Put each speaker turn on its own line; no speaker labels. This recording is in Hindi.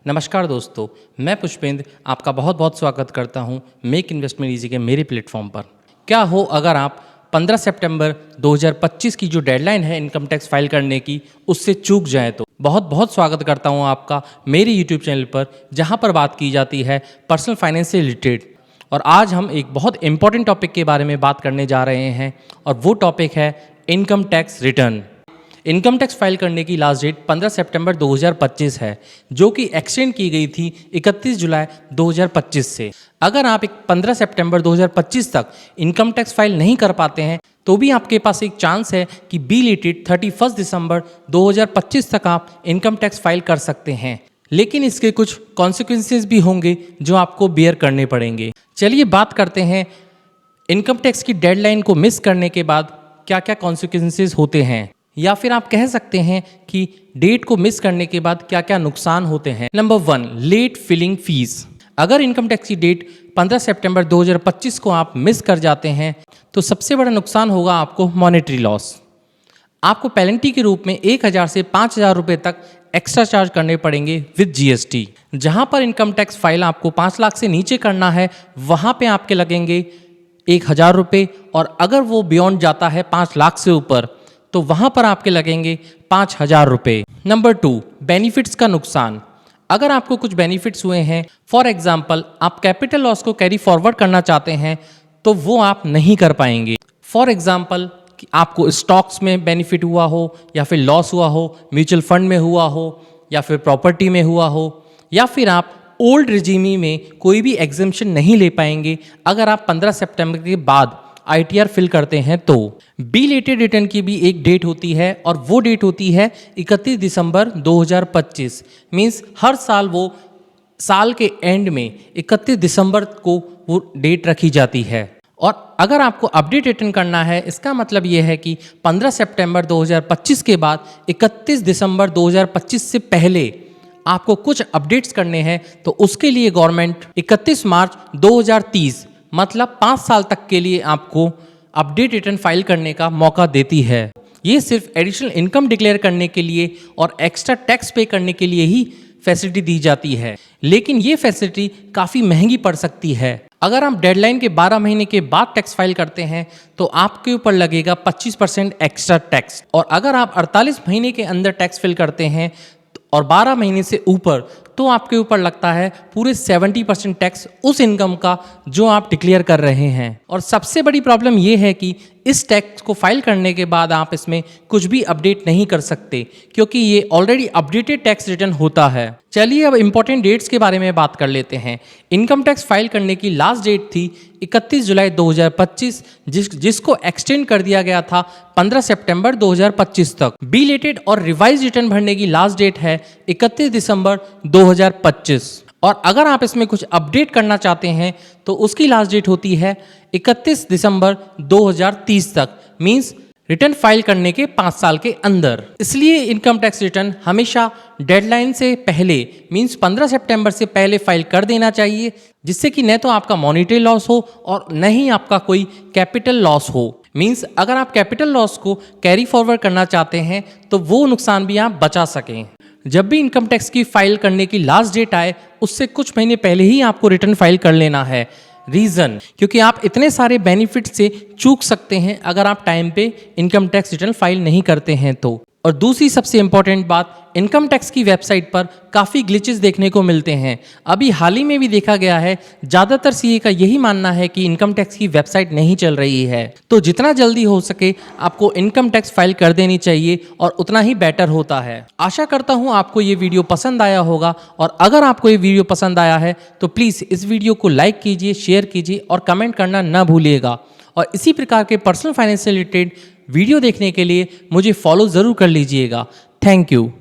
नमस्कार दोस्तों, मैं पुष्पेंद्र आपका बहुत बहुत स्वागत करता हूं मेक इन्वेस्टमेंट ईजी के मेरे प्लेटफॉर्म पर। क्या हो अगर आप 15 सितंबर 2025 की जो डेडलाइन है इनकम टैक्स फाइल करने की उससे चूक जाए तो बहुत बहुत स्वागत करता हूं आपका मेरे यूट्यूब चैनल पर, जहां पर बात की जाती है पर्सनल फाइनेंस से रिलेटेड। और आज हम एक बहुत इंपॉर्टेंट टॉपिक के बारे में बात करने जा रहे हैं और वो टॉपिक है income tax return. Income tax file करने की लास्ट डेट 15 सितंबर 2025 है, जो कि एक्सटेंड की गई थी 31 जुलाई 2025 से। अगर आप 15 सितंबर 2025 तक इनकम टैक्स फाइल नहीं कर पाते हैं तो भी आपके पास एक चांस है कि बी लेटेड 31 दिसंबर 2025 तक आप इनकम टैक्स फाइल कर सकते हैं। लेकिन इसके कुछ कॉन्सिक्वेंसेस भी होंगे जो आपको बेयर करने पड़ेंगे। चलिए बात करते हैं इनकम टैक्स की डेडलाइन को मिस करने के बाद क्या क्या कॉन्सिक्वेंसेस होते हैं, या फिर आप कह सकते हैं कि डेट को मिस करने के बाद क्या क्या नुकसान होते हैं। Number 1, late filing fees. अगर इनकम टैक्स की डेट 15 सितंबर 2025 को आप मिस कर जाते हैं तो सबसे बड़ा नुकसान होगा आपको मॉनेटरी लॉस। आपको पेनल्टी के रूप में 1000 से 5000 रुपये तक एक्स्ट्रा चार्ज करने पड़ेंगे विद जीएसटी। जहां पर इनकम टैक्स फाइल आपको 5 लाख से नीचे करना है वहां पे आपके लगेंगे 1000 रुपये, और अगर वो बियॉन्ड जाता है 5 लाख से ऊपर तो वहां पर आपके लगेंगे 5000 रुपये। नंबर 2, बेनिफिट्स का नुकसान। अगर आपको कुछ बेनिफिट्स हुए हैं, फॉर एग्जाम्पल आप कैपिटल लॉस को कैरी फॉरवर्ड करना चाहते हैं तो वो आप नहीं कर पाएंगे। फॉर एग्जाम्पल कि आपको स्टॉक्स में बेनिफिट हुआ हो, या फिर लॉस हुआ हो, म्यूचुअल फंड में हुआ हो, या फिर प्रॉपर्टी में हुआ हो, या फिर आप ओल्ड रिजीमी में कोई भी एग्जेम्पशन नहीं ले पाएंगे अगर आप 15 सितंबर के बाद आईटीआर फिल करते हैं तो। बी लेटेड रिटर्न की भी एक डेट होती है और वो डेट होती है 31 दिसंबर 2025। मीन्स हर साल वो साल के एंड में 31 दिसंबर को वो डेट रखी जाती है। और अगर आपको अपडेट रिटर्न करना है, इसका मतलब ये है कि 15 सितंबर 2025 के बाद 31 दिसंबर 2025 से पहले आपको कुछ अपडेट्स करने हैं, तो उसके लिए गवर्नमेंट 31 मार्च 2030 मतलब 5 साल तक के लिए आपको अपडेट रिटर्न फाइल करने का मौका देती है। ये सिर्फ एडिशनल इनकम डिक्लेयर करने के लिए और एक्स्ट्रा टैक्स पे करने के लिए ही फैसिलिटी दी जाती है, लेकिन ये फैसिलिटी काफ़ी महंगी पड़ सकती है। अगर आप डेडलाइन के 12 महीने के बाद टैक्स फाइल करते हैं तो आपके ऊपर लगेगा 25% एक्स्ट्रा टैक्स, और अगर आप 48 महीने के अंदर टैक्स फिल करते हैं और 12 महीने से ऊपर तो आपके ऊपर लगता है पूरे 70% टैक्स उस इनकम का जो आप डिक्लेयर कर रहे हैं। और सबसे बड़ी प्रॉब्लम यह है कि इस टैक्स को फाइल करने के बाद आप इसमें कुछ भी अपडेट नहीं कर सकते, क्योंकि ये ऑलरेडी अपडेटेड टैक्स रिटर्न होता है। चलिए अब इंपॉर्टेंट डेट्स के बारे में बात कर लेते हैं। इनकम टैक्स फाइल करने की लास्ट डेट थी 31 जुलाई 2025, जिसको एक्सटेंड कर दिया गया था 15 सितंबर 2025 तक। बी लेटेड और रिवाइज रिटर्न भरने की लास्ट डेट है 31 दिसंबर 2025, और अगर आप इसमें कुछ अपडेट करना चाहते हैं तो उसकी लास्ट डेट होती है 31 दिसंबर 2030 तक। मींस रिटर्न फाइल करने के 5 साल के अंदर। इसलिए इनकम टैक्स रिटर्न हमेशा डेडलाइन से पहले मींस 15 सितंबर से पहले फाइल कर देना चाहिए, जिससे कि न तो आपका मॉनेटरी लॉस हो और न ही आपका कोई कैपिटल लॉस हो। मींस अगर आप कैपिटल लॉस को कैरी फॉरवर्ड करना चाहते हैं तो वो नुकसान भी आप बचा सकें। जब भी इनकम टैक्स की फाइल करने की लास्ट डेट आए उससे कुछ महीने पहले ही आपको रिटर्न फाइल कर लेना है। रीज़न, क्योंकि आप इतने सारे बेनिफिट से चूक सकते हैं अगर आप टाइम पे इनकम टैक्स रिटर्न फाइल नहीं करते हैं तो। और दूसरी सबसे इंपॉर्टेंट बात, इनकम टैक्स की वेबसाइट पर काफ़ी ग्लिचेस देखने को मिलते हैं। अभी हाल ही में भी देखा गया है, ज़्यादातर सीए का यही मानना है कि इनकम टैक्स की वेबसाइट नहीं चल रही है। तो जितना जल्दी हो सके आपको इनकम टैक्स फाइल कर देनी चाहिए और उतना ही बेटर होता है। आशा करता हूँ आपको ये वीडियो पसंद आया होगा, और अगर आपको ये वीडियो पसंद आया है तो प्लीज़ इस वीडियो को लाइक कीजिए, शेयर कीजिए और कमेंट करना ना भूलिएगा। और इसी प्रकार के पर्सनल फाइनेंस से रिलेटेड वीडियो देखने के लिए मुझे फॉलो ज़रूर कर लीजिएगा। Thank you.